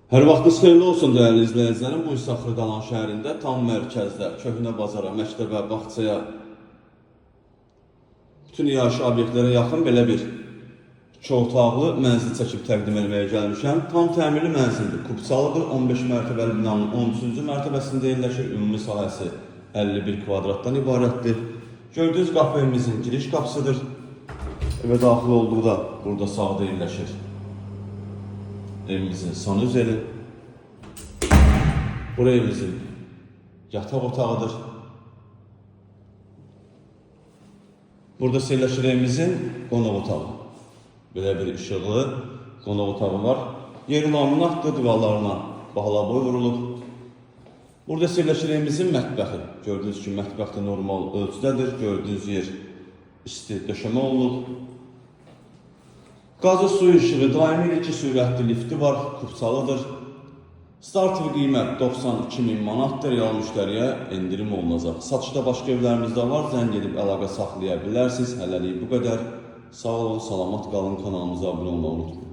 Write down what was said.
Hər vaxtınız xeyirli olsun dəyərli izləyicilərim. Bu isə Xırdalan şəhərində tam mərkəzdə, köhnə bazara, məktəbə, bağçaya, bütün yaşayış obyektlərə yaxın belə bir 2 otaqlı mənzil çəkib təqdim etməyə gəlmişəm. Tam təmirli mənzildir, kubçalıdır. 15 mərtəbəli binanın 13-cü mərtəbəsində yerləşir. Ümumi sahəsi 51 kvadratdan ibarətdir. Gördüyünüz qapı evimizin giriş qapısıdır. Evə daxil olduqda burada sağda yerləşir evimizin sanuzeli. Burası evimizin yataq otağıdır. Burada yerləşir evimizin qonaq otağı. Belə bir işıqlı qonaq otağı var. Yeri laminatdır, divarlarına bağlaboy vurulub. Burada yerləşir evimizin mətbəxi. Gördüyünüz kimi mətbəx də normal ölçüdədir. Gördüyünüz yer isti döşəmə olunub. Qazı suyu işığı, daimi 2 sürətli lifti var, kubçalıdır. Startlı qiymət 92.000 manatdır, real müştəriyə endirim olunacaq. Satışda başqa evlərimizdə var, zəng edib əlaqə saxlaya bilərsiniz. Hələlik bu qədər. Sağ olun, salamat qalın, kanalımıza abunə olmayı unutmayın.